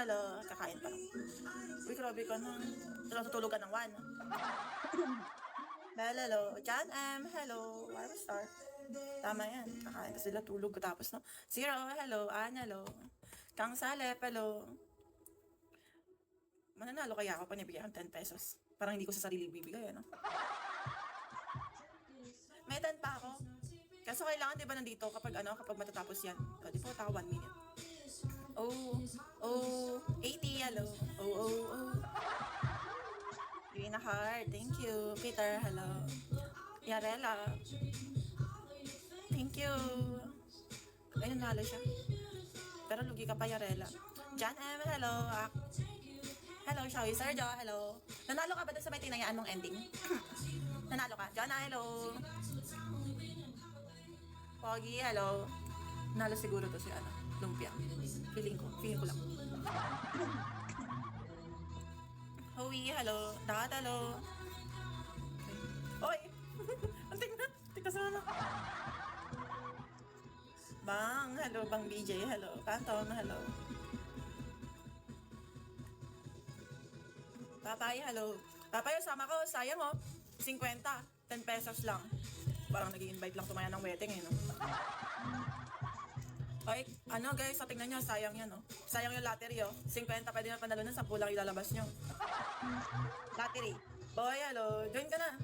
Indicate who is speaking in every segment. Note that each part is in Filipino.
Speaker 1: hello. Kakain pa lang. Uy, grabe ka na. Tutulog ka ng 1. Hello. John M, hello. War Star. Tama yan. Kakain ka sila, tulog ko tapos, no? Zero, hello. Ann, hello. Kang Salep, hello. Mananalo kaya ako pag nabigyan ng 10 pesos. Parang hindi ko sa sarili bibigay, ano? May 10 pa ako. Kaso kailangan, di ba, nandito kapag matatapos yan. O, di ba, taka 1 minute. Oh, 80, hello. Oh. Green heart, thank you. Peter, hello. Yarela. Thank you. Ay, nanalo siya. Pero lugi ka pa, Yarela. John M, hello. Hello, Shawi. Sergio, hello. Nanalo ka ba dun sa may tinayaan mong ending? Nanalo ka. John, hello. Pogi, hello. Nanalo siguro to si Lumpia. Feeling ko lang. Howie, hello. Dad, hello. Okay. Oy! Antik na. Tika sana. Bang, hello. Bang BJ, hello. Phantom, hello. Papay, hello. Papay, sama ko. Sayang, 50. 10 pesos lang. Parang nag-i-invite lang tumaya ng wedding, no? Ay, guys, tingnan nyo, sayang yan, Sayang yung lottery, 50, pwede na panalo na, 10 lang ilalabas nyo. Lottery. Boy, hello. Join ka na.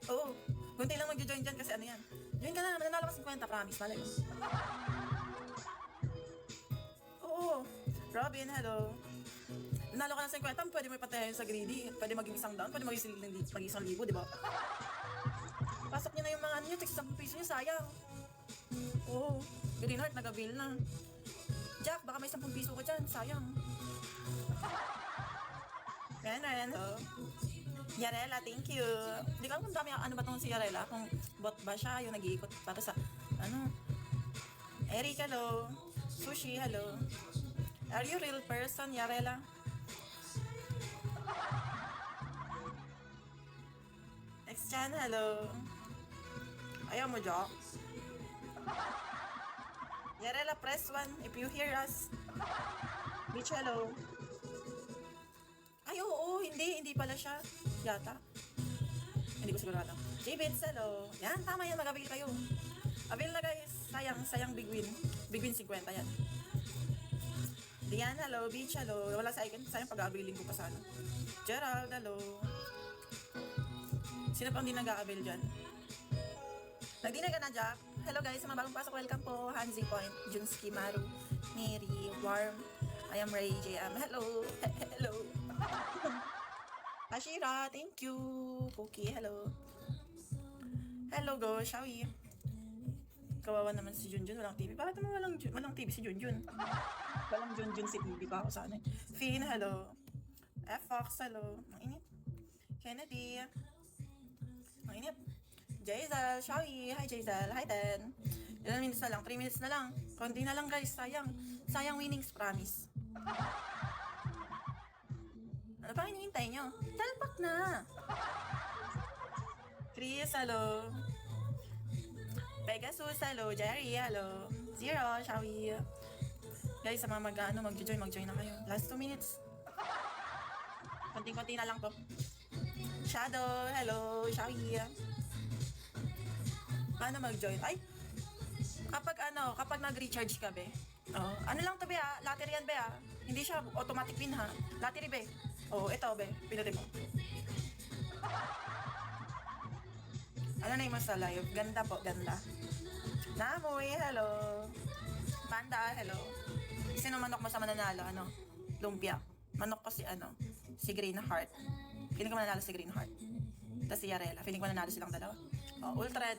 Speaker 1: Oo. Kunti lang mag-join dyan kasi yan. Join ka na, mananalo ka 50, promise, malay mo. Oo. Robin, hello. Nanalo ka ng 50, pwede mo ipatayin sa greedy. Pwede maging 1,000, pwede maging 1,000, di ba? Pasok nyo na yung mga nyo, 10 piso nyo, sayang. Oo. Green heart, nag-avail na. Jack, baka may 10 piso ko dyan, sayang. Ren, hello. Yarela, thank you. Hindi ko alam kung dami, ba tong si Yarela, kung bot ba siya, yung nag-iikot para sa, Eric, hello. Sushi, hello. Are you real person, Yarela? X-Chan, hello. Ayaw mo, Jack? Yarela, press 1 if you hear us. Bitch, hello. Ay, oo, hindi pala siya. Yata. Hindi ko sigurado. J-Bits, hello. Yan, tama yan, mag-avail kayo. Avail na, guys. Sayang big win. Big win 50 yan. Diyan, hello. Beach, hello. Wala sa icon. Sayang pag-availing ko pa sana. Gerald, hello. Sino pang di nag-a-avail dyan? Nagdinay ka na, Jack? Hello guys, sa mga bagong pasok, welcome po. Hanzi Point, Junski, Maru, Mary, Warm, I am Ray, JM. Hello. Hello. Ashira, thank you. Pookie, hello. Hello, go, Shawi. Kawawa naman si Junjun, walang TV. Bakit naman walang TV si Junjun? Walang Junjun si TV pa ako sana. Finn, hello. F-Fox, hello. Ang init. Kennedy. Ang init. Jaisal, Shawi. Hi, Jaisal. Hi, Ten. Ilan minutes na lang? 3 minutes na lang. Konti na lang, guys. Sayang winnings, promise. Ano pa hinihintay nyo? Talpak na! Chris, hello. Pegasus, hello. Jerry, hello. Zero, Shawi. Guys, sa mga mag-join na kayo. Last 2 minutes. Konting-konti na lang to. Shadow, hello. Shawi. Paano mag-join? Ay! Kapag nag-recharge ka, be. Ano lang to, be, lottery yan, be, Hindi siya automatic win, ha? Lottery, be. Ito, be. Pinutin mo. Ano na yung mas sa live? Ganda po, ganda. Namoy, hello. Panda, hello. Sino manok mo sa mananalo? Lumpia. Manok ko si Green Heart. Feeling ko mananalo si Green Heart. Tapos si Yarela. Feeling ko mananalo silang dalawa. Ultra